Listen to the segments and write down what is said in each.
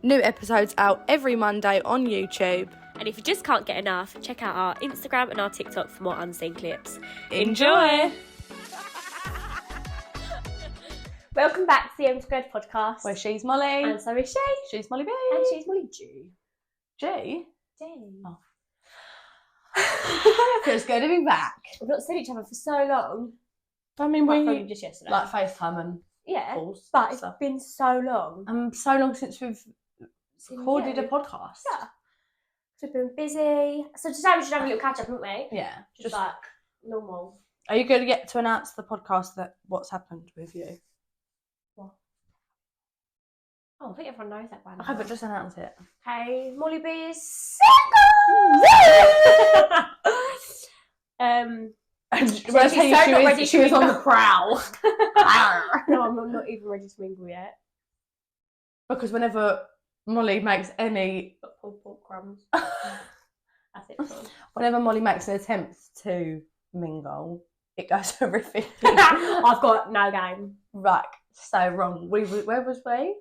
New episodes out every Monday on YouTube. And if you just can't get enough, check out our Instagram and our TikTok for more unseen clips. Enjoy! Welcome back to the M Squared podcast. Where she's Molly. And so is she. She's Molly B. And she's Molly G. G? G. Oh. Feels good to be back. We've not seen each other for so long. I mean, From just yesterday. like FaceTime and calls. but it's been so long. So long since we've recorded a podcast. Yeah. We've been busy. So today we should have a little catch up, haven't we? Yeah. Just like normal. Are you going to get to announce the podcast that what's happened with you? What? Oh, I think everyone knows that by now. Okay, but just announce it. Okay, Molly B is single! She was on the prowl. No, I'm not even ready to mingle yet. Because whenever Molly makes any... Pork crumbs. That's it. Whenever Molly makes an attempt to mingle, it goes horrific. I've got no game. Right, so wrong. Where was we?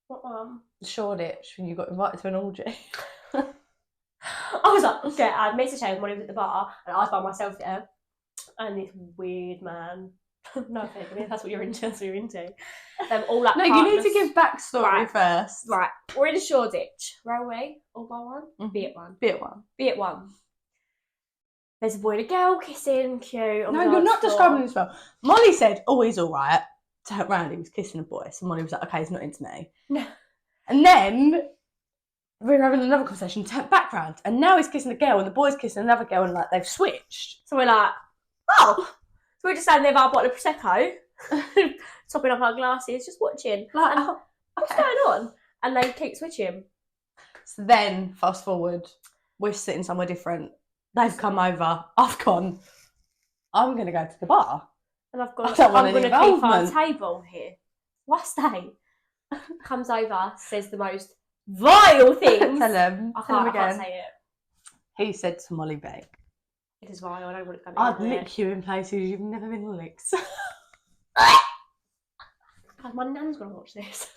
What one? Shoreditch, when you got invited to an orgy. I was like, okay, I messaged her when Molly was at the bar, and I was by myself there. And this weird man. No offense, I mean, that's what you're into. That's what you're into. All like No, partners. you need to give backstory first. Right, we're in Shoreditch. Railway, all by one. Mm-hmm. Be it one. Be it one. Be it one. There's a boy and a girl kissing, cute. No, you're not describing this well. Molly said, oh, he's all right. Turned around, he was kissing a boy. So Molly was like, okay, he's not into me. No. And then we were having another conversation, turned back round, and now he's kissing a girl and the boy's kissing another girl, and like they've switched. So we're like, oh. So we're just standing there with our bottle of Prosecco, topping up our glasses, just watching. Like, and what's going on? And they keep switching. So then, fast forward, we're sitting somewhere different. They've come over. I've gone, I'm going to go to the bar. And I've gone, I don't want I'm going any to keep our involvement. table here. What's that? Comes over, says the most vile things. Tell him. I Tell him can't again. say it. He said to Molly B, It is vile, I don't want it coming I'd in there. lick you in places you've never been licked. God, my nan's going to watch this.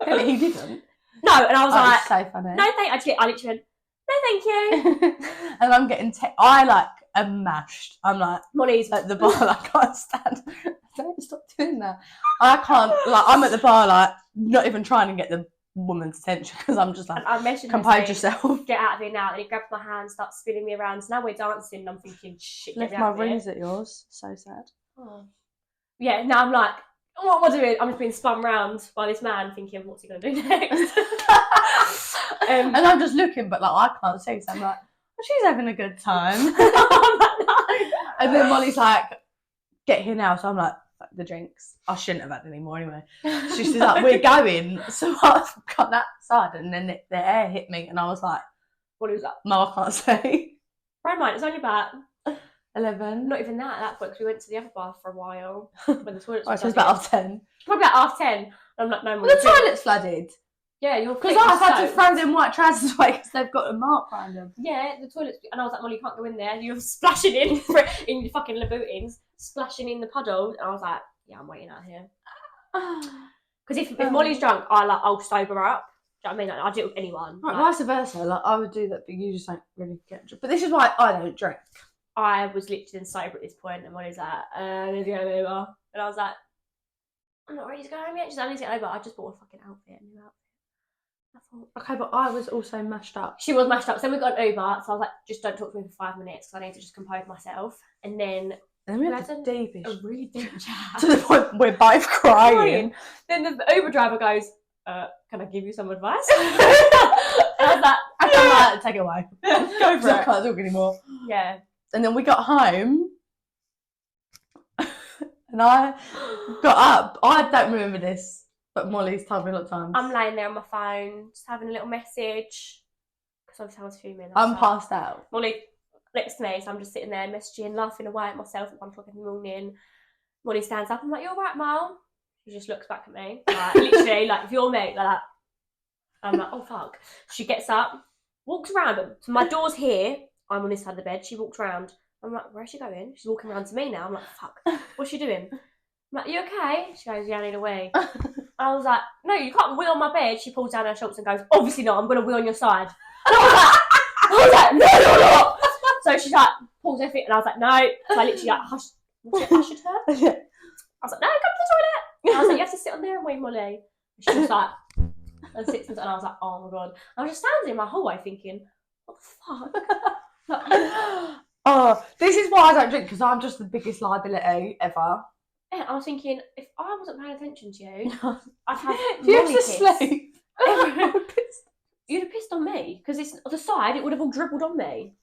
Really, he didn't. No, and I was like, so funny. no, I literally went, no, thank you. And I'm getting, I like am mashed. I'm like, Molly's at the bar, I can't stand. Don't stop doing that. I can't, like, I'm at the bar, like, not even trying to get the woman's attention because I'm just like, I messaged him compose saying, yourself. get out of here now. And he grabbed my hand, starts spinning me around. So now we're dancing and I'm thinking, shit, get Left me my out of here. rings at yours. So sad. Oh. Yeah, now I'm like, what am I doing? I'm just being spun round by this man thinking, what's he going to do next? And I'm just looking, but like, I can't see. So I'm like, well, she's having a good time. I'm like, no. And then Molly's like, get here now. So I'm like, fuck the drinks. I shouldn't have had any more anyway. She's like, we're going. So I've got that side, and then the air hit me, and I was like, What was that? no, I can't say. Bear in mind, it's only about 11. not even that at that point because we went to the other bar for a while when the toilets Oh, were so it's flooded. about half 10. Probably about half 10. And I'm like, no more. Well, the toilet's flooded. Yeah, you're Because I've had to throw them white trousers away because they've got a mark around them. Yeah, the toilet's... And I was like, Molly, you can't go in there. You're splashing in your fucking Louboutins, splashing in the puddle. And I was like, yeah, I'm waiting out here. Because if Molly's drunk, I'll sober up. Do you know what I mean? Like, I'll do it with anyone. Right, Like, vice versa. Like, I would do that, but you just don't really get drunk. But this is why I don't drink. I was literally sober at this point, and Molly's like, let's go over. And I was like, I'm not ready to go home yet. She's like, I need to get over. I just bought a fucking outfit, a new outfit. I thought, Okay, but I was also mashed up. she was mashed up. So then we got an Uber, so I was like, just don't talk to me for 5 minutes because I need to just compose myself. And then And we We had had the deepish. a really deep chat. To the point we're both crying. Then the Uber driver goes, can I give you some advice? And I was like, I'm like, take it away. go for I it. can't talk anymore. Yeah. And then we got home. And I got up. I don't remember this, but Molly's told me a lot of times. I'm laying there on my phone, just having a little message. Because obviously I was fuming. I'm passed out. Molly next to me, so I'm just sitting there messaging, laughing away at myself at 1 o'clock in the morning. Molly stands up, I'm like, you alright, Mal? She just looks back at me. Like, literally, like, if you're me, like that. I'm like, oh fuck. She gets up, walks around. So my door's here. I'm on this side of the bed. She walks around. I'm like, where's she going? She's walking around to me now. I'm like, fuck. What's she doing? I'm like, you okay? She goes, yeah, I need a wee. I'm I was like, no, you can't wee on my bed. She pulls down her shorts and goes, obviously not, I'm going to wee on your side. And I was like, no, you're not. So she's like, pulls her feet, and I was like, no. So I literally like, ushered her. I was like, no, go to the toilet. And I was like, you have to sit on there and wee, Molly. And she was like, and sits and I was like, oh my God. I was just standing in my hallway thinking, what the fuck? Oh, this is why I don't drink, because I'm just the biggest liability ever. Yeah, I was thinking, if I wasn't paying attention to you, I'd have you Molly used to piss. sleep. You'd have pissed on me, because it's the side, it would have all dribbled on me.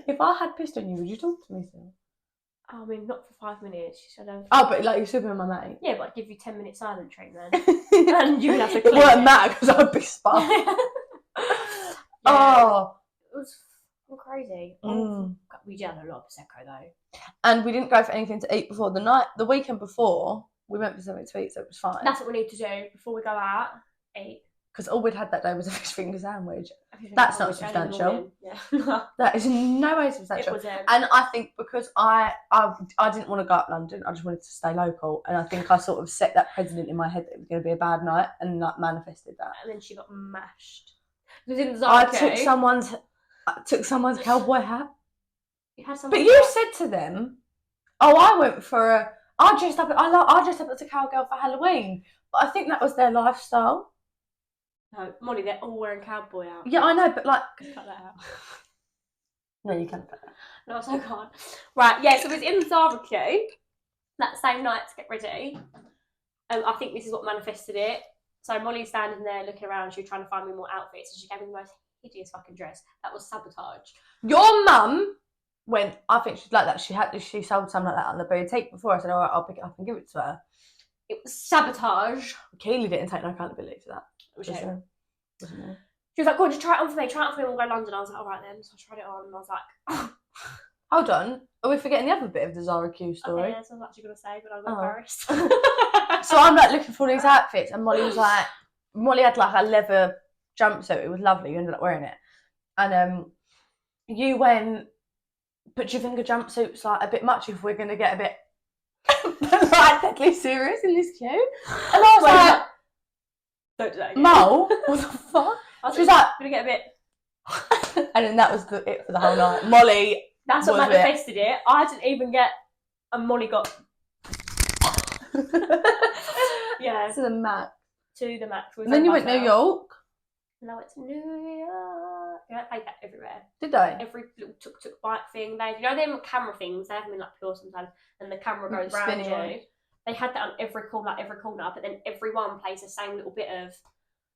If I had pissed on you, would you talk to me still? I mean, not for 5 minutes. She said, Oh, but like, you're still being my mate. yeah, but I'd give you 10-minute silent treatment. And you would have to It clean wouldn't it. matter, because I'd be spark. Oh. It was crazy. Mm. We did have a lot of Prosecco, though. And we didn't go for anything to eat before the weekend before. We went for something to eat, so it was fine. That's what we need to do before we go out. Eat. Because all we'd had that day was a fish finger sandwich. That's not substantial. Yeah. That is in no way substantial. It was, and I think because I didn't want to go up London, I just wanted to stay local. And I think I sort of set that precedent in my head that it was going to be a bad night, and like manifested that. And then she got mashed. It was in Zara. I took someone's cowboy hat. You had But you said to them, "Oh, I dressed up as a cowgirl for Halloween." But I think that was their lifestyle. No, Molly, they're all wearing cowboy out. Yeah, I know, but like, Cut that out. No, you can't cut that. No, I can't. Right, yeah, so it was in Zara queue that same night to get ready. I think this is what manifested it. So Molly's standing there looking around, she was trying to find me more outfits, and she gave me the most hideous fucking dress. That was sabotage. Your mum went, I think she's like that. She sold something like that on the boutique before. I said, all right, I'll pick it up and give it to her. It was sabotage. Keely didn't take no accountability for that. She was like, go on, just try it on for me, we'll go to London. I was like, alright then. So I tried it on and I was like, hold on. Are we forgetting the other bit of the Zara Q story? Okay, that's what I was actually going to say, but I got embarrassed. So I'm like looking for these outfits, and Molly had like a leather jumpsuit. It was lovely. You ended up wearing it. And you went, but do you think a jumpsuit's like a bit much if we're going to get a bit like deadly serious in this queue? And I was like, don't do that again. Mo, what the fuck? She was like, gonna get a bit. And then that was it for the whole night. Molly. That's what manifested it. I didn't even get. And Molly got. Yeah. To the max. To the max. And then you went New York. And I went to New York. Yeah, I played that everywhere. Did they? Every little tuk-tuk bike thing. You know them camera things? They have them in like Pure sometimes. And the camera goes round you. They had that on every corner, but then everyone plays the same little bit of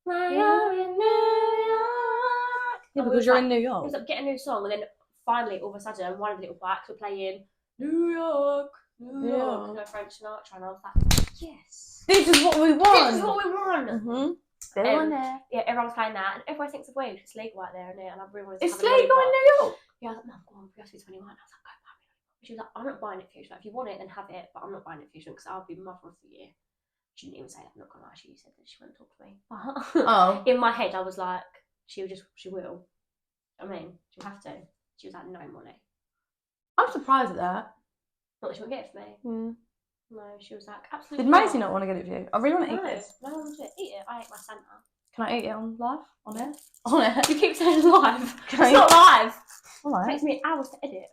you're in New York. Yeah, because you're in New York. It was like, get a new song, and then finally, all of a sudden, one of the little bikes were playing New York, New York, no Frank Sinatra, and I was like, yes. This is what we want. This is what we want. Mm-hmm. Yeah, everyone was playing that, and everyone thinks of weed. It's legal out there, isn't it? And I really wanted to It's legal in New York. Yeah, I was like, no, go on, we have to be 21. I was like, go buy me. She was like, I'm not buying it for you. She's like, if you want it, then have it, but I'm not buying it for you because I'll be mother of the year. She didn't even say that. I'm not gonna lie. She said that she wouldn't talk to me. Oh. In my head, I was like, she will. I mean, she'll have to. She was like, no, Molly. I'm surprised at that. Not that she wouldn't get it for me. Mm. No, she was like, absolutely. Did Maisie not want to get it for you? I really want to eat this. No, I want to eat it. I ate my Santa. Can I eat it on live? On air? On air? You keep saying live. Can It's not live. Alright. It takes me hours to edit.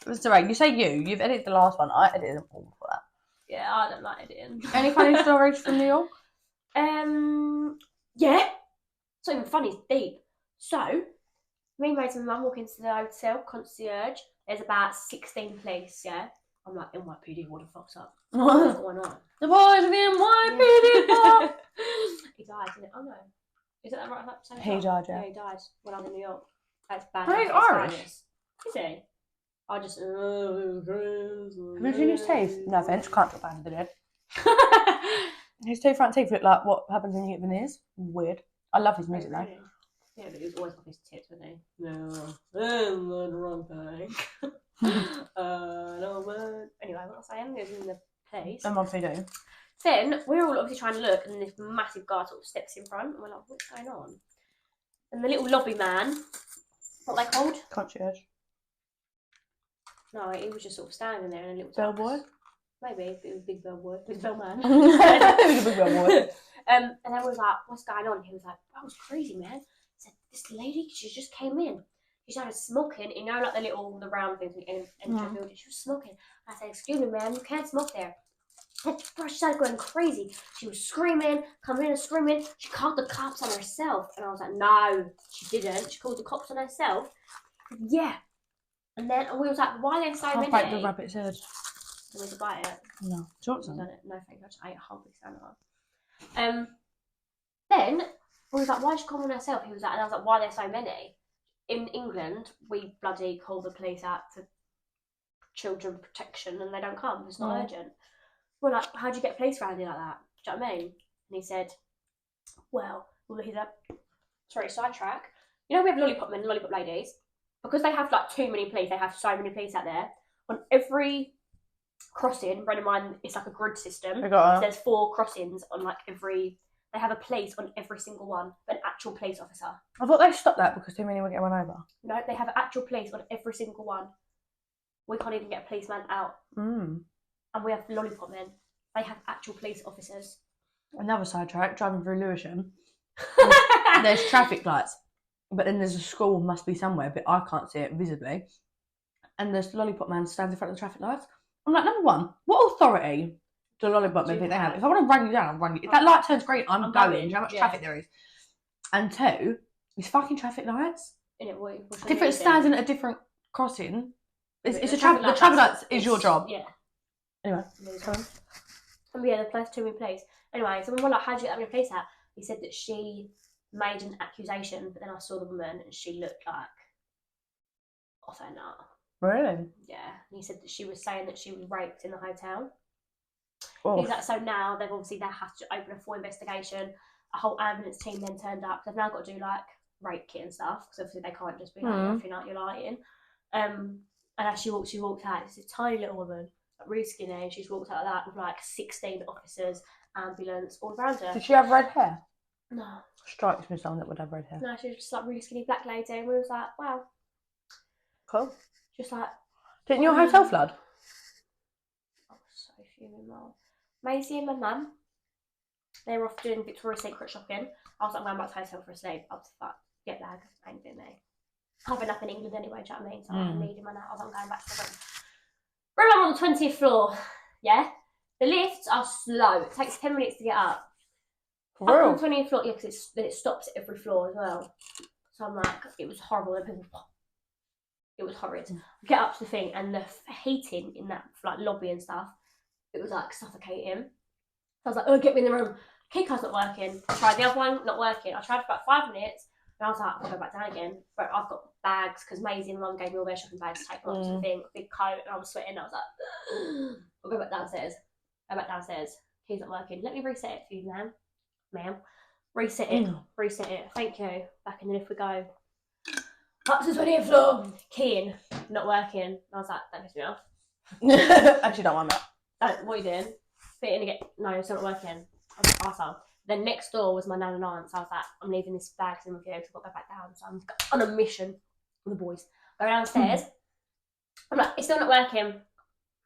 It's alright. You say you've edited the last one. I edited them all for that. Yeah, I don't like editing. Any funny stories from New York? Yeah. It's not even funny, it's deep. So, me and Rose and Mum walk into the hotel, concierge. There's about 16 police, yeah? I'm like, NYPD, what the fuck's up? What's going on? The boys of the NYPD. He died, isn't it? Oh no. Is that right? He died, yeah. Yeah, he died when I was in New York. That's bad. But he's Irish. Is he? I just. Have you seen his teeth? No offense, can't talk about the dead. His two front teeth look like what happens when you get veneers. Weird. I love his music though. Yeah, but he was always off his tits, wasn't he? No, I'm the wrong thing. No, but anyway, what I was saying, he was in the place. And what they do? Then we're all obviously trying to look, and this massive guy sort of steps in front, and we're like, what's going on? And the little lobby man, what are they called? Concierge. No, he was just sort of standing there in a little Bellboy? Maybe, but it was Big Bill boy. Big Bill man. It was a big bad boy. And then we was like, what's going on? He was like, that was crazy, man. He said, this lady, she just came in. She started smoking, you know, like the round things in the building. She was smoking. I said, excuse me, ma'am, you can't smoke there. And she started going crazy. She was screaming, coming in and screaming. She called the cops on herself. And I was like, no, she didn't. She called the cops on herself. Yeah. And then we was like, why are there so many? Bite the rabbit's head. Do we need to bite it? No. Do you want some? No, thank you. I just ate a whole big salad. Then we was like, why is she calling herself? He was like, and I was like, why are there so many? In England, we bloody call the police out for children protection and they don't come. It's not urgent. We're like, how'd you get police around here like that? Do you know what I mean? And he said, well, he's like, sorry, sidetrack. You know, we have lollipop men and lollipop ladies. Because they have like too many police, they have so many police out there. On every crossing, bear in mind, it's like a grid system. So there's 4 crossings on like every. They have a police on every single one, an actual police officer. I thought they stopped that because too many were getting run over. No, they have an actual police on every single one. We can't even get a policeman out. And we have lollipop men. They have actual police officers. Another sidetrack, driving through Lewisham. There's traffic lights, but then there's a school must be somewhere, but I can't see it visibly. And this lollipop man stands in front of the traffic lights. I'm like, number one, what authority do lollipop men think they have? If I want to run you down, I'll run you. If that light turns green, I'm going. Do you know how much traffic there is? And 2, these fucking traffic lights. Different standing at a different crossing. It's a traffic. The traffic lights is your job. Yeah. Anyway, come on. And yeah, the place too many police. Anyway, so we were like, how'd you get that many police out? He said that she made an accusation, but then I saw the woman and she looked like off her nut. Really? Yeah. And he said that she was saying that she was raped in the hotel. Oh. He's like, so now they have to open a full investigation. A whole ambulance team then turned up. They've now got to do like rape kit and stuff because obviously they can't just be like nothing like you're lying. And as she walked out. It's a tiny little woman, like really skinny. And she's walked out of that with like 16 officers, ambulance all around her. Did she have red hair? No. Strikes me as someone that would have red hair. No, she was just like really skinny black lady, and we was like, wow. Cool. Just like. Didn't your hotel flood? I was so fuming, Mum. Maisie and my mum, they were off doing Victoria's Secret shopping. I was like, I'm going back to hotel for a sleep. I was like, get lag, ain't been me. I've been up in England anyway, do you know what I mean? So I'm needing my nap. I was like, I'm going back to the room. Room, I'm on the 20th floor. Yeah? The lifts are slow. It takes 10 minutes to get up. For real? Up on the 20th floor, yeah, because it stops at every floor as well. So I'm like, it was horrible. And people, it was horrid. Get up to the thing, and the heating in that like lobby and stuff, it was like suffocating. So I was like, oh, get me in the room. Keycard's not working. I tried the other one, not working. I tried for about 5 minutes, and I was like, I'll go back down again. But I've got bags, because Maisie and Mum gave me all their shopping bags to take on to the thing, big coat, and I was sweating. I was like, I'll go back downstairs. Go back downstairs. Key's not working. Let me reset it for you, ma'am. Reset it. Reset it. Thank you. Back in the lift we go. Up to the 20th floor. Keying. Not working. I was like, that pisses me off. Actually, don't want that. What are you doing? Fit in again. No, it's not working. I was like, arsehole. Then next door was my nan and aunt. So I was like, I'm leaving this bag in with you because I've got to go back down. So I'm on a mission with the boys. Go downstairs. I'm like, it's still not working.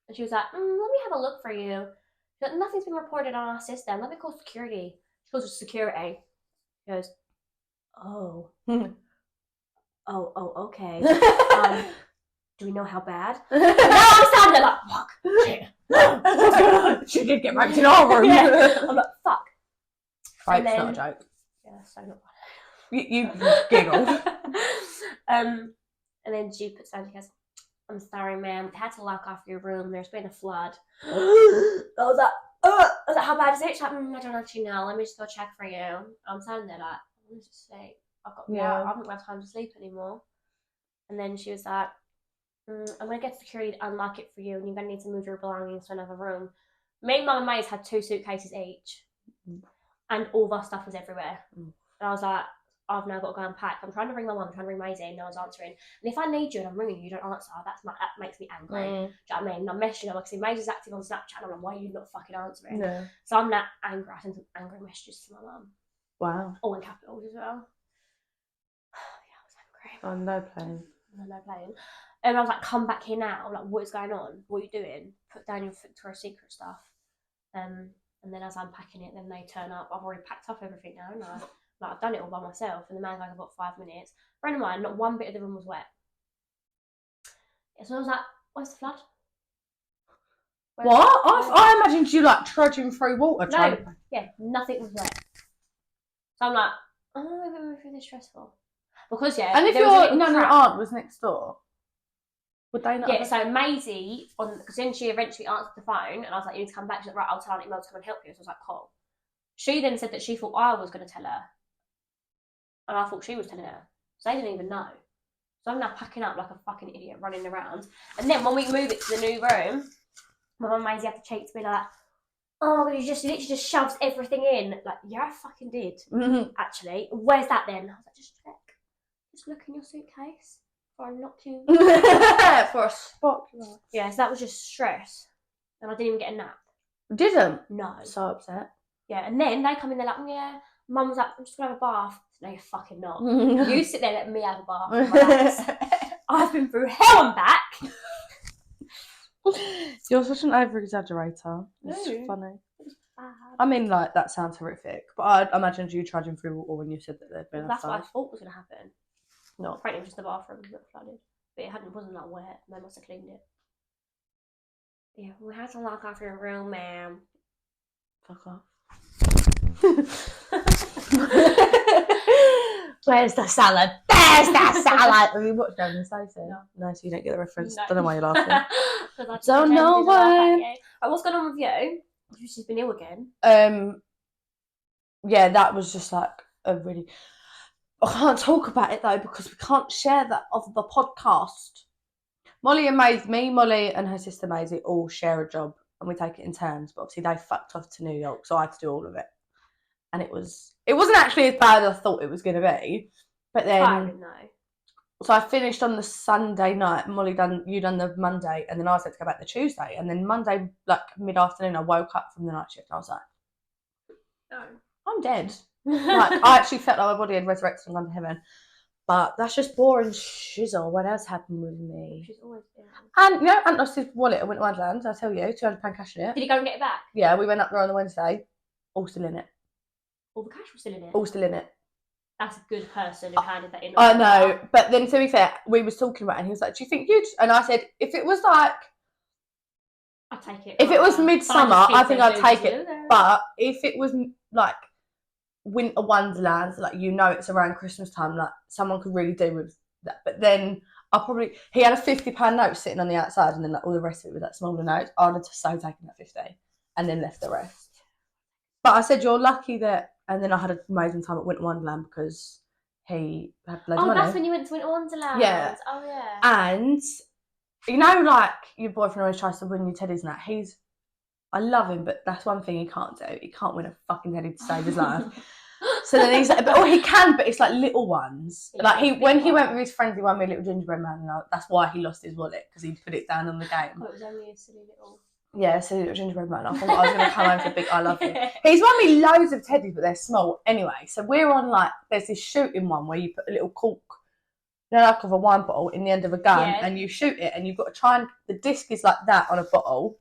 And she was like, let me have a look for you. She's like, nothing's been reported on our system. Let me call security. She goes to security. She goes, oh. Oh, okay. Do we know how bad? Now I'm standing there like, fuck, shit. What's going on? She did get raped in our room. Yeah. I'm like, fuck. Rape's not a joke. Yeah, so not funny. You giggled. And then she puts down, she goes, I'm sorry, ma'am. We had to lock off your room. There's been a flood. I was like, how bad is it? She's like, I don't actually know. Let me just go check for you. I'm standing there like, let me just say, I haven't got time to sleep anymore. And then she was like, I'm going to get security to unlock it for you, and you're going to need to move your belongings to another room. Me and Mum and Maze had 2 suitcases each, and all of our stuff was everywhere. And I was like, I've now got to go and pack. I'm trying to ring my mum, I'm trying to ring Maisie, and no one's answering. And if I need you and I'm ringing you, you don't answer, that makes me angry. Do you know what I mean? And I'm messaging her, like, see, Maisie's active on Snapchat, and I'm like, why are you not fucking answering? No. So I'm now angry. I sent some angry messages to my mum. Wow. All in capitals as well. Yeah, I was angry. Oh, no playing. No playing. And I was like, come back here now. Like, what is going on? What are you doing? Put down your Victoria's Secret stuff. And then as I'm packing it, then they turn up. I've already packed up everything now, and I've done it all by myself. And the man goes, I've got 5 minutes. Friend of mine, not one bit of the room was wet. So I was like, where's the flood? What? I imagined you like trudging through water. Yeah, nothing was wet. So I'm like, oh, why am I going through this stressful? Because and if your nan or aunt was next door, would they not? Yeah, so Maisie, because then she eventually answered the phone, and I was like, you need to come back. She's like, right, I'll tell Auntie Mel to come and help you. So I was like, cool. She then said that she thought I was going to tell her, and I thought she was telling her. So they didn't even know. So I'm now packing up like a fucking idiot, running around. And then when we move it to the new room, my mum Maisie had to cheek to me like, oh my god, you literally just shoves everything in. Like, yeah, I fucking did. Actually, where's that then? I was like, just check. Just look in your suitcase. Or not you for a spot. Yeah, so that was just stress, and I didn't even get a nap. Didn't? No. So upset. Yeah, and then they come in, they're like, yeah. Mum was like, I'm just gonna have a bath. No, you're fucking not. You sit there, let me have a bath. I've been through hell and back. You're such an over exaggerator. It's funny. I mean, like, that sounds horrific, but I imagined you trudging through water when you said that there'd been That's what I thought was gonna happen. No, apparently it was just the bathroom that flooded, but it wasn't like wet. They must have cleaned it. Yeah, we had to lock off your room, ma'am. Fuck off. Where's the salad? There's the salad. Have you watched Down the Stacey? No, so you don't get the reference. No. Don't know why you're laughing. I don't know why. What's going on with you? She's been ill again. Yeah, that was just like a really. I can't talk about it though because we can't share that of the podcast. Molly and me, Molly and her sister Maisie all share a job and we take it in turns. But obviously they fucked off to New York, so I had to do all of it. And it wasn't actually as bad as I thought it was going to be. But then, so I finished on the Sunday night. Molly you done the Monday, and then I was had to go back the Tuesday. And then Monday, like mid-afternoon, I woke up from the night shift and I was like, no, I'm dead. Like, I actually felt like my body had resurrected and gone to heaven. But that's just boring shizzle. What else happened with me? She's always been. And, you know, Aunt lost his wallet at Winter Wonderland, I tell you, £200 cash in it. Did he go and get it back? Yeah, we went up there on the Wednesday. All still in it. All the cash was still in it? All still in it. That's a good person who handed that in. I know. But then, to be fair, we was talking about it and he was like, do you think you'd... And I said, if it was like... I'd take it. If it was midsummer, I think I'd take it. But if it was, like... Winter Wonderland, like, you know, it's around Christmas time, like someone could really do with that. But then he had a £50 note sitting on the outside, and then like all the rest of it was that smaller note. I'd have so taken that 50 and then left the rest. But I said, you're lucky that, and then I had an amazing time at Winter Wonderland because he had loads of money. Oh, that's when you went to Winter Wonderland. Yeah. Oh yeah. And you know, like, your boyfriend always tries to win you teddies and that. I love him, but that's one thing he can't do. He can't win a fucking teddy to save his life. So then he's like, he can, but it's like little ones. Yeah, like when he went with his friends, he won me a little gingerbread man, and that's why he lost his wallet, because he put it down on the game. Oh, it was only a silly little. Yeah, silly little gingerbread man. I thought I was going to come home for a big I love you. He's won me loads of teddies, but they're small. Anyway, so we're on there's this shooting one where you put a little cork, like of a wine bottle in the end of a gun, and you shoot it, and you've got to try and the disc is like that on a bottle.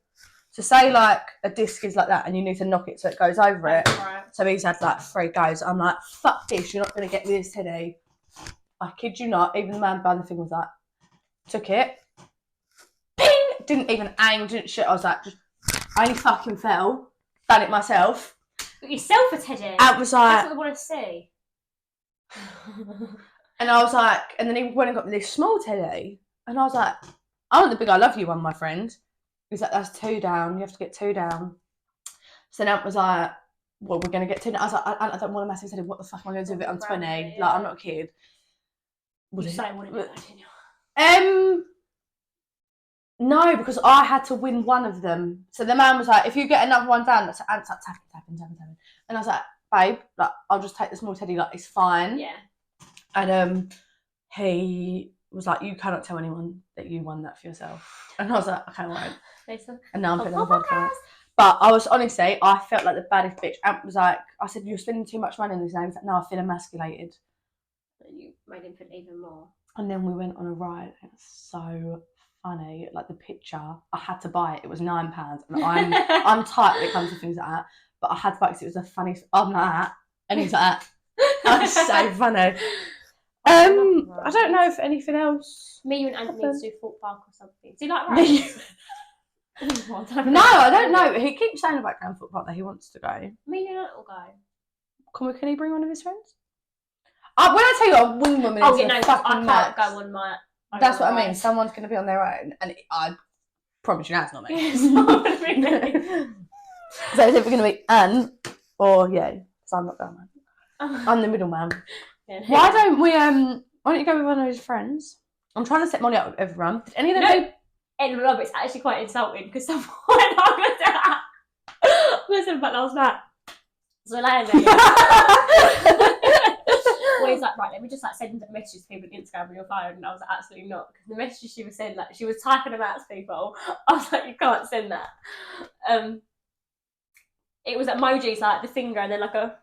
So say like a disc is like that and you need to knock it so it goes over it. Right. So he's had like 3 goes. I'm like, fuck this, you're not going to get me this teddy. I kid you not. Even the man behind the thing was like, took it. Ping! Didn't even aim, didn't shit. I was like, I only fucking fell. Done it myself. Got yourself a teddy? I was like... That's what we want to see. And I was like... And then he went and got me this small teddy. And I was like, I want the big I love you one, my friend. He's like, that's 2 down. You have to get 2 down. So then Ant was like, well, we're going to get 2 down. I was like, I don't want a massive teddy. What the fuck am I going to do with it? I'm 20. Yeah. Like, I'm not a kid. You say I want it, didn't you? No, because I had to win one of them. So the man was like, if you get another one down, that's Ant's like tapping. And I was like, babe, like, I'll just take the small teddy. Like, it's fine. Yeah. And he was like, you cannot tell anyone that you won that for yourself. And I was like, okay, I won't. And now I'm putting on the podcast. But I was, honestly, I felt like the baddest bitch. Ant was like, I said, you're spending too much money on this now. He's like, no, I feel emasculated. And you made him feel even more. And then we went on a ride. It was so funny. Like the picture, I had to buy it. It was £9, and I'm tight when it comes to things like that. But I had to buy it because it was the funniest. I'm like that, and he's like that. That's so funny. I don't know if anything else. Me, you and Anthony need to do Thorpe Park or something. Do you like rides? No, I don't know. He keeps saying about going Thorpe Park that he wants to go. Me and will go. Can he bring one of his friends? When I tell you a wing woman is I fucking can't go on my. That's what I mean. Someone's going to be on their own, and I promise you, that's not me. It's not really. So it's either going to be Anne or because I'm not going. I'm the middleman. Yeah. Why don't you go with one of his friends? I'm trying to set Molly up with everyone. Did any of them No, it's actually quite insulting because someone I'm going to say about last night. So Laying there. Well, he's like, right, let me just send messages to people on Instagram on your phone, and I was like, absolutely not, because the messages she was sending, she was typing them out to people. I was like, you can't send that. It was emojis like the finger and then like a.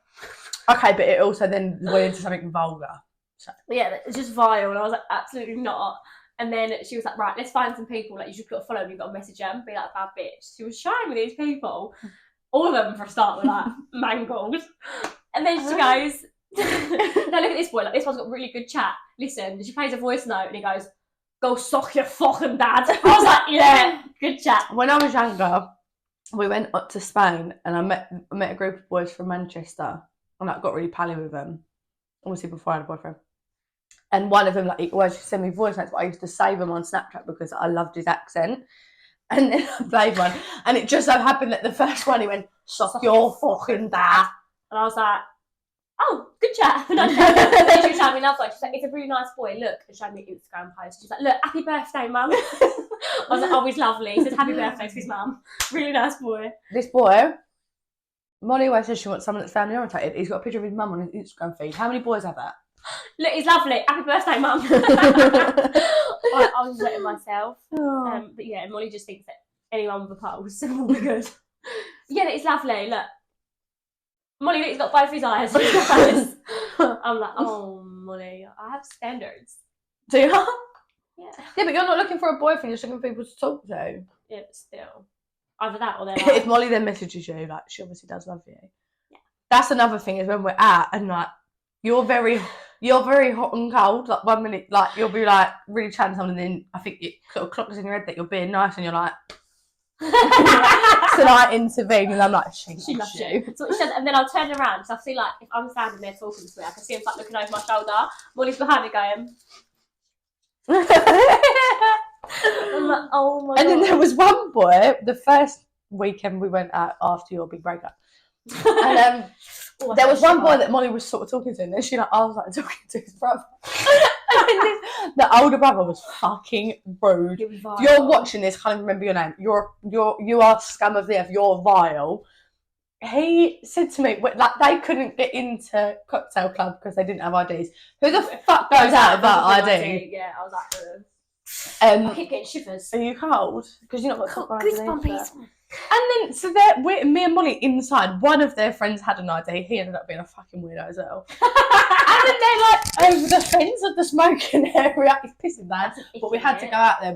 Okay, but it also then went into something vulgar. So. Yeah, it's just vile, and I was like, absolutely not. And then she was like, right, let's find some people, you just got to follow them, you've got to message them, be like a bad bitch. She was showing me these people. All of them, for a start, were mangled. And then she goes, now look at this boy, this one's got really good chat. Listen, she plays a voice note and he goes, go suck your fucking dad. I was like, yeah, good chat. When I was younger, we went up to Spain and I met a group of boys from Manchester, and I got really pally with them. Obviously before I had a boyfriend. And one of them, he always used to send me voice notes, but I used to save them on Snapchat because I loved his accent. And then I played one, and it just so happened that the first one he went, suck your fucking dad. And I was like, oh, good chat. And then she was showing me another one. She's like, it's a really nice boy, look. And showed me an Instagram post. She's like, look, happy birthday, mum. I was like, oh, he's lovely. He says happy birthday to his mum. Really nice boy. This boy, Molly always says she wants someone that's family orientated. He's got a picture of his mum on his Instagram feed. How many boys have that? Look, he's lovely. Happy birthday, mum. I was letting myself. Oh. But yeah, Molly just thinks that anyone with a pulse will be good. Yeah, it's lovely. Look. Molly, he's got both his eyes. I'm like, oh, Molly, I have standards. Do you? Yeah. Yeah, but you're not looking for a boyfriend, you're just looking for people to talk to. Yeah, but still. Either that or they're like... If Molly then messages you, she obviously does love you. Yeah. That's another thing is when we're out and you're very hot and cold. 1 minute, you'll be really chatting to someone, and then I think it sort of clocks in your head that you're being nice, and you're like, so I intervene, and I'm like, she loves you. So she says, and then I'll turn around, so I feel like if I'm standing there talking to her, I can see him looking over my shoulder. Molly's behind me going. I'm like, oh my god. And then there was one boy, the first weekend we went out after your big breakup. And there was one boy that Molly was sort of talking to, and then I was talking to his brother. And the older brother was fucking rude. If you're watching this, can't even remember your name. You are scum of the earth. You're vile. He said to me, they couldn't get into cocktail club because they didn't have IDs. Who the fuck goes out without ID? Yeah, I was like, I keep getting shivers. Are you cold? Because you're not got goosebumps. And then, me and Molly inside, one of their friends had an ID. He ended up being a fucking weirdo as well. And then they're over the fence of the smoking area. It's pissing bad. But we had to go out there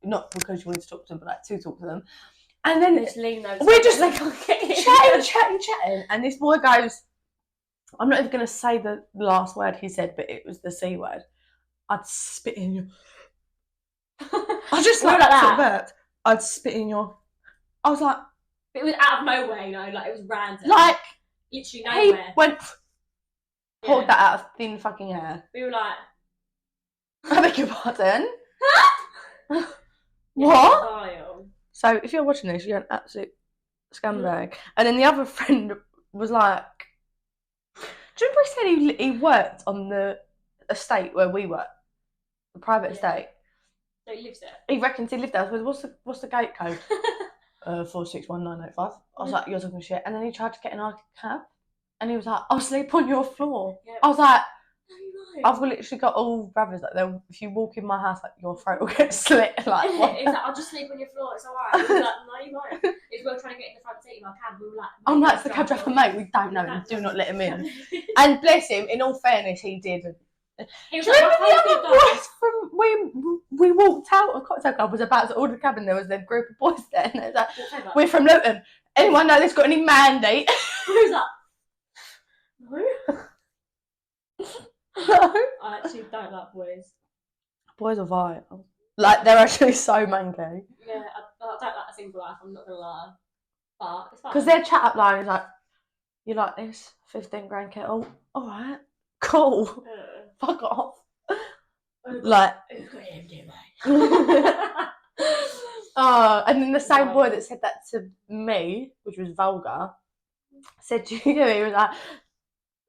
not because you wanted to talk to them, but to talk to them. And then we're just chatting. And this boy goes, I'm not even going to say the last word he said, but it was the C word. I'd spit in your... I just like that. I'd spit in your... I was like... It was out of nowhere, it was random. Literally nowhere. He went... Pulled that out of thin fucking air. We were like... I beg your pardon? What? So if you're watching this, you're an absolute scumbag. And then the other friend was like... Do you remember he said he worked on the estate where we work? The private estate. So he lives there? He reckons he lived there. I was, what's the gate code? 461985. I was like, you're talking shit. And then he tried to get in our cab. And he was like, I'll sleep on your floor. Yep. I was like, no, you won't. I've literally got all brothers if you walk in my house, your throat will get slit. He's like, I'll just sleep on your floor, it's alright. I was like, no, you won't. It's we're trying to get in the front seat of our cab. We were like, I'm like, the cab driver, mate, we don't know him. Do not let him in. And bless him, in all fairness, he did He was Do you like, remember my the favourite other guy. boys from we walked out? A cocktail club was about to order the cabin. There was a group of boys there, and they was like, Whatever. "We're from Luton. Anyone know that's got any mandate?" He was like, no. No. I actually don't like boys. Boys are vile. Like they're actually so manky. Yeah, I don't like a single life. I'm not gonna lie, but it's fine. Because their chat up line is like, "You like this 15 grand kettle? All right, cool. Fuck off." Like, and then the same boy that said that to me, which was vulgar, said to you, he was like,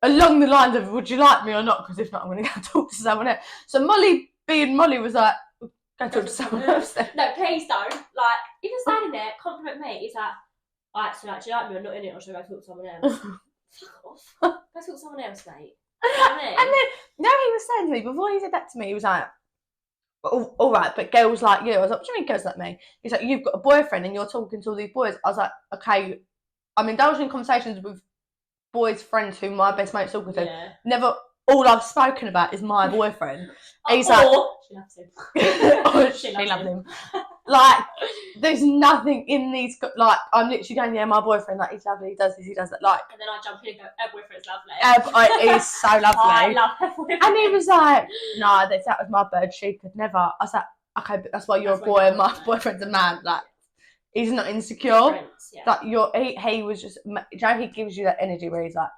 along the lines of, "Would you like me or not? Because if not, I'm going to go talk to someone else." So Molly, being Molly, was like, "Go talk to someone else then." No, please don't. Like, if you're standing there, compliment me. It's like, alright, so like, do you like me or not in it, or should I go talk to someone else? Fuck off. Go talk to someone else, mate. You know what I mean? And then, no, he was saying to me, before he said that to me, he was like, all right, but girls like you. I was like, "What do you mean girls like me?" He's like, "You've got a boyfriend and you're talking to all these boys." I was like, "Okay, I'm indulging in conversations with boys' friends who my best mate's talking to. Yeah. Never, all I've spoken about is my boyfriend." He's Or, like, she loves him. oh, she loves him. Like, there's nothing in these, like, I'm literally going, "Yeah, my boyfriend, like, he's lovely, he does this, he does that." Like, And then I jump in and go, her boyfriend's lovely. He's so lovely. I love her boyfriend. And he was like, "No, that was my bird, she could never." I was like, "Okay, but that's why you're That's a why boy you're and my a man." boyfriend's a man." Like, he's not insecure. Friends, yeah. Like, he was just, Joe, he gives you that energy where he's like,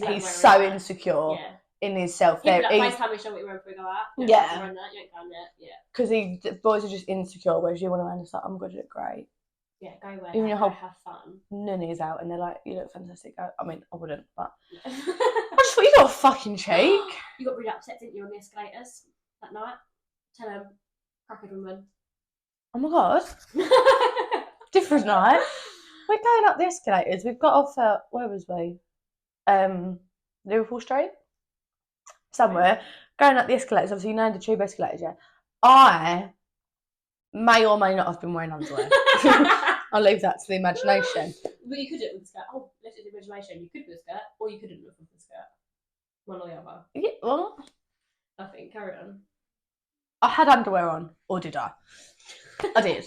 Yeah, he's where so we're at. insecure Yeah. in himself. He'd be There, like, FaceTime me, show what you wearing before we go out. You Yeah. ain't wearing that, you ain't going there. Yeah. because the boys are just insecure, whereas you want to understand, "I'm good, you look great." Yeah, go away. Even your go whole- have fun. Nunny's out and they're like, "You look fantastic." I mean, I wouldn't, but Yeah. I just thought, you got a fucking cheek. You got really upset, didn't you, on the escalators that night? Tell him, crackhead woman. Oh my god, different night. We're going up the escalators. We've got off at, where was we? Liverpool Street? Somewhere. Going up the escalators, obviously you know the tube escalators, yeah. I may or may not have been wearing underwear. I'll leave that to the imagination. But you could do it with the skirt. Oh, let's do the imagination. You could do a skirt, or you couldn't look with the skirt. One or the other. Yeah, well, I think. Carry on. I had underwear on, or did I? I did.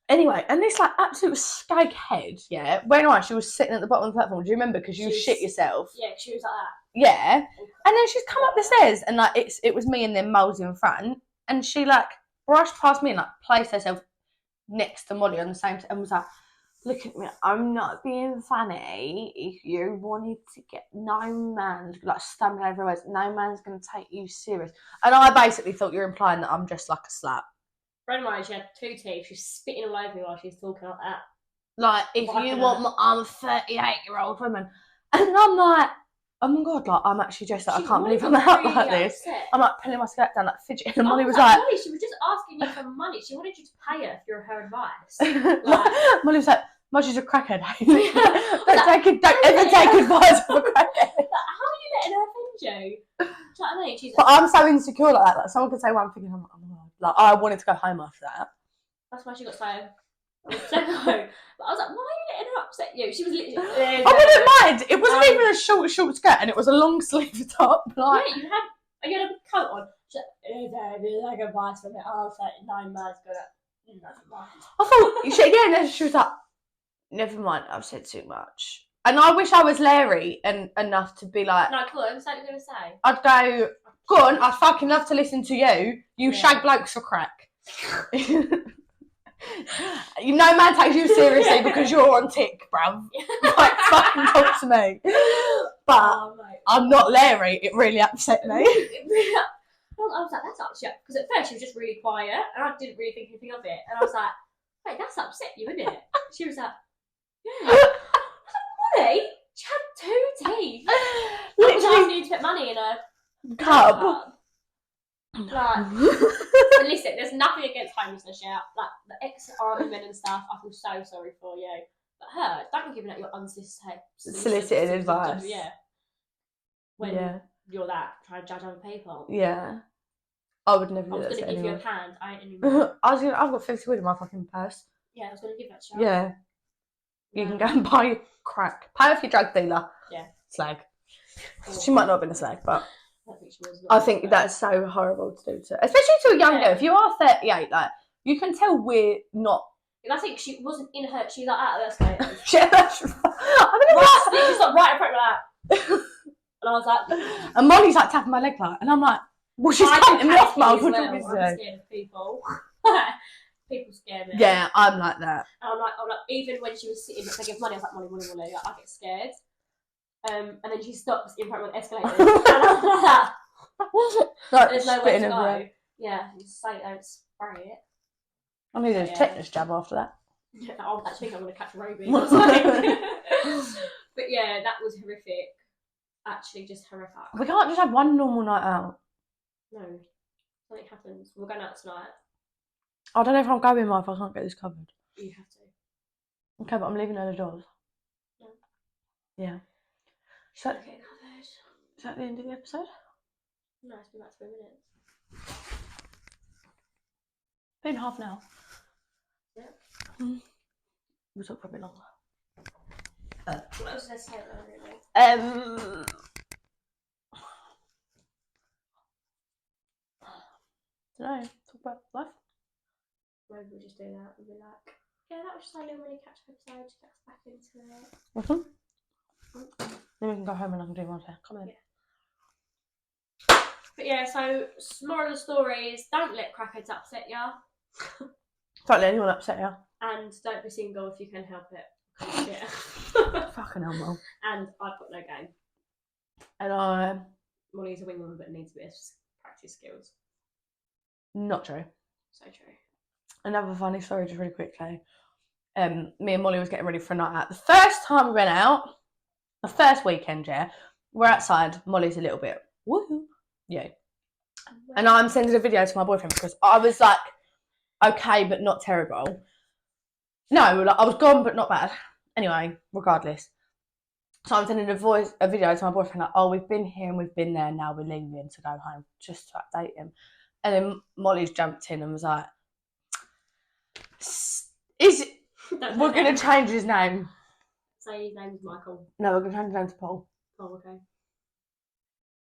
Anyway, and this like absolute skag head, yeah. When she was sitting at the bottom of the platform, do you remember? Because you She was- shit yourself. Yeah, she was like that. Yeah. And then she's come up the stairs and like it was me and then Moles in front, and she like brushed past me and like placed herself next to Molly on the same and was like, "Look at me, I'm not being funny. If you wanted to get no man's," like stumbling over words, "no man's gonna take you serious." And I basically thought you're implying that I'm just like a slap. Friend of mine, she had 2 teeth. She was spitting all over me while she was talking like that. Like, if What you happened? want, I'm a 38-year-old woman, and I'm like, "Oh my god, like I'm actually just like, I can't believe I'm out really like this." upset. I'm like pulling my skirt down, like fidgeting, and I Molly was like, Molly, she was just asking you for money. She wanted you to pay her for her advice. Molly was like, "Molly's a crackhead. Like, don't ever take advice from a crackhead." How are you letting her offend you? Do you know what I mean? She's But I'm so insecure like that. Like someone could say one thing and I'm like, "Oh my god." Like I wanted to go home after that. that's why she got so upset. But I was like, why are you letting her upset you? She was literally. I wouldn't mind. It wasn't even a short skirt, and it was a long sleeve top. Like, Yeah, you had a coat on. She's like advice from it. I was like, 9 months, but never mind. I thought, and she was like, "Never mind, I've said too much." And I wish I was Larry and enough to be like, No, come on, something you're going to say. I'd go, "Go on, I'd fucking love to listen to you. You Yeah. shag blokes for crack." No man takes you seriously because you're on tick, bruv. Like, fucking talk to me. But Oh, mate. I'm not Larry. It really upset me. I was like, that's upset. Because at first she was just really quiet and I didn't really think anything of it. And I was like, wait, that's upset you, isn't it? She was like, yeah. Molly, she had 2 teeth. I was Literally, asking you to put money in a cup. Like, but listen, there's nothing against homelessness, yeah. Like the ex-army men and stuff, I feel so sorry for you. But her, don't be giving out your Solicited advice. Yeah. When Yeah. you're that trying to judge other people. Yeah. I would never I do was that gonna to give you a anyone. pound. I ain't anymore. I've got 50 quid in my fucking purse. Yeah, I was gonna give that to you. Yeah. You can go and buy crack. Pay off your drug dealer. Yeah. Slag. She might not have been a slag, but I don't think she was. I think that's so horrible to do to, especially to a young girl. If you are 38, like, you can tell we're not. And I think she wasn't in her. She's like out of the escalator. Shit, that's right. I Right, she's like right in front of that. And I was like, and Molly's like tapping my leg, like, and I'm like, well, she's cutting me off, Mum. What talking to? I'm scared of people. People scare me. Yeah, I'm like that. And I'm like, even when she was sitting to give money, I was like, Molly, like, I get scared. And then she stops in front of the escalator. And I'm like, there's no way to go. Yeah, you say don't spray it. I need a tetanus jab after that. I think I'm going to catch rabies or something. But yeah, that was horrific. Actually, just horrific. We can't just have one normal night out. No. Something happens. We're going out tonight. I don't know if I'm going, Mum, if I can't get this covered. You have to. Okay, but I'm leaving early doors. No. Yeah. So, is that the end of the episode? No, it's been about 3 minutes. Been half an hour. Yeah. We'll talk for a bit longer. What else did I say really? I don't know. Talk about life. Maybe we'll just do that. We'll be like, yeah, that was just our little mini catch up episode to get us back into it. Then we can go home and I can do my hair. Come in. Yeah. But yeah, so moral of the story is don't let crackheads upset ya. Don't let anyone upset you. And don't be single if you can help it. Yeah. Fucking hell, Mum. And I've got no game. And Molly's a wingwoman but needs a bit of practice skills. not true. So true. Another funny story, just really quickly. Me and Molly was getting ready for a night out. The first time we went out, the first weekend, yeah, we're outside. Molly's a little bit, woohoo, yeah. And I'm sending a video to my boyfriend because I was like, okay, but not terrible. No, like, I was gone, but not bad. Anyway, regardless. So I'm sending a video to my boyfriend, like, oh, we've been here and we've been there, now we're leaving to go home, just to update him. And then Molly's jumped in and was like, we're going to change his name. Say his name's Michael. No, we're going to change his name to Paul. Oh, okay.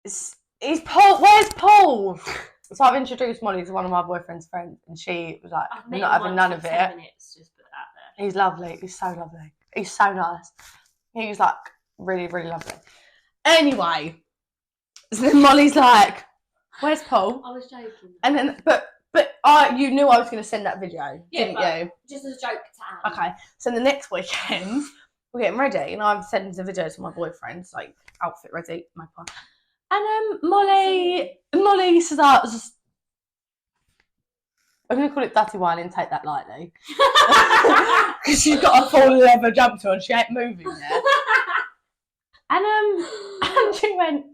Is Paul, where's Paul? So I've introduced Molly to one of my boyfriend's friends and she was like, we're not having none of it. 10 minutes, just put that there. He's lovely. He's so lovely. He's so nice. He's like really, really lovely. Anyway, so then Molly's like, where's Paul? I was joking. And then, but you knew I was going to send that video, didn't you? Just as a joke to add. Okay. So the next weekend, we're getting ready and I'm sending the video to my boyfriend's like outfit ready, my part. And Molly starts. I'm going to call it Dirty Wine and take that lightly. Because she's got a full leather jumper on, she ain't moving yet. And she went,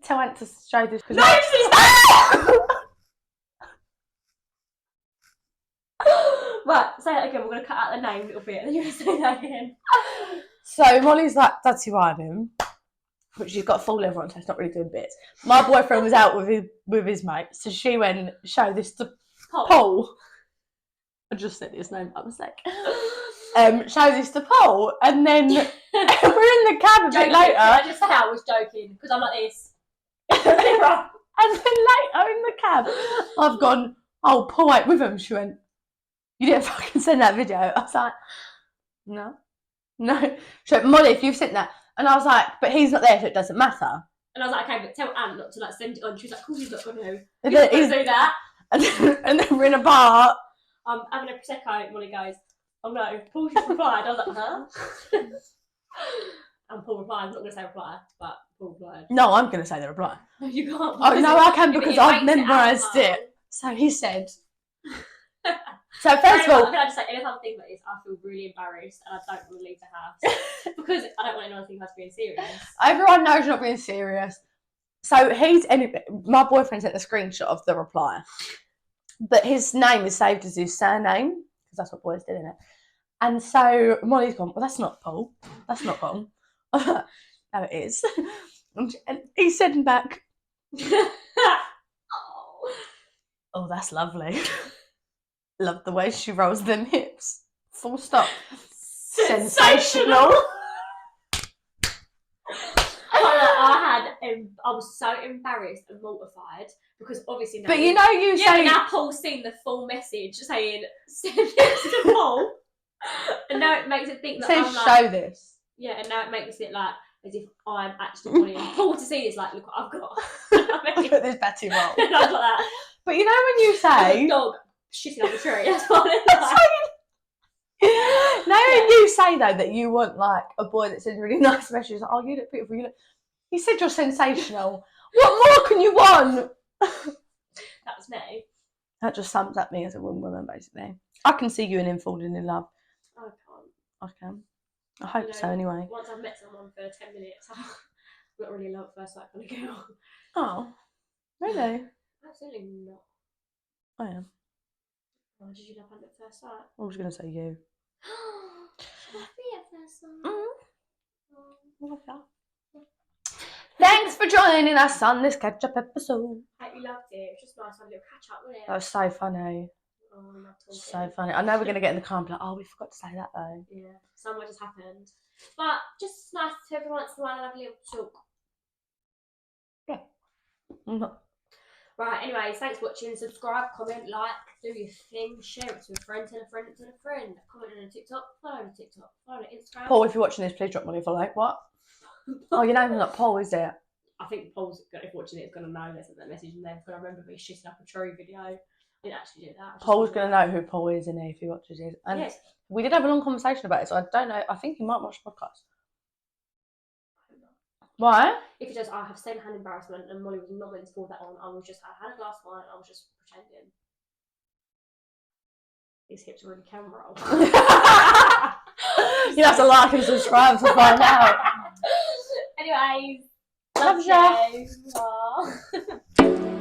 tell Ant to show this. No, she's Right, say that again. We're going to cut out the name a little bit and then you're going to say that again. So Molly's like Dirty Wine, but she's got full leather on, so it's not really doing bits. My boyfriend was out with his mate, so she went, show this to Paul. I just said his name by mistake. Show this to Paul, and then we're in the cab a bit later. I just say I was joking because I'm like this. And then later in the cab, I've gone, oh, Paul ain't with him. She went, you didn't fucking send that video. I was like, no. She went, Molly, if you've sent that. And I was like, but he's not there, so it doesn't matter. And I was like, okay, but tell Ant not to like send it on. She was like, cool, he's not going to. And He's then not going to do that. And then we're in a bar. I'm having a Prosecco, Molly goes, oh no, Paul just replied. I was like, huh? And Paul replied, I'm not going to say reply, but Paul replied. No, I'm going to say the reply. No, you can't. Oh, no, I can because I've memorised it. So he said. So first of all, can I just say, anytime I think about this, I feel really embarrassed and I don't want to leave the house because I don't want anyone to think I was being serious. Everyone knows you're not being serious. So my boyfriend sent a screenshot of the reply, but his name is saved as his surname because that's what boys do, isn't it? And so Molly's gone, well, that's not Paul. That's not Paul. No, it is. And he said back, oh, that's lovely. Love the way she rolls them hips. Full stop. Sensational. I had I was so embarrassed and mortified because obviously now. But you know, you yeah, say. but now Paul's seen the full message saying send it to Paul, and now it makes it think It that says I'm like, show this. yeah, and now it makes it like as if I'm actually wanting Paul to see this. Like, look what I've got. You know what I mean? Look at this Betty roll. And I've got that. But you know when you say. A dog shitting on the tree. That's what it's like. Now when you say though that you want like a boy that sends really nice messages, like, oh you look beautiful, you look. He said you're sensational. What more can you want? That was me. That just sums up me as a woman, basically. I can see you and him falling in love. I can't. I can. I hope You know, so anyway. Once I've met someone for 10 minutes, I'm not really a love at first sight kind of girl. Oh, really? Absolutely not. I am. Oh, did you love Hunt at first sight? I was going to say you. Love me at first sight. Love that. Thanks for joining us on this catch-up episode. Hope you loved it. It was just nice to have a little catch up, wasn't it? That was so funny. Oh, I love talking. So funny. I know we're going to get in the car and be like, oh, we forgot to say that though. Yeah, somewhere just happened. But just nice to every once in a while have a little talk. Yeah. Right, anyways, thanks for watching. Subscribe, comment, like, do your thing, share it to a friend, tell a friend, tell a friend. Comment on TikTok, follow on TikTok, follow on Instagram. Paul, if you're watching this, please drop money for like what? Oh, your name's not Paul, is it? I think Paul's if watching it is gonna know there's that message and they're gonna remember me shitting up a tree video. I didn't actually do that. Paul's going to know who Paul is, isn't he, if he watches it. And yes. we did have a long conversation about it, so I don't know. I think he might watch the podcast. Why? If he does, I have second-hand embarrassment and Molly was not meant to pull that on. I had a glass of wine, I was just pretending. His hips are really camera roll. You have to like and subscribe to find out. Anyways, Love love you.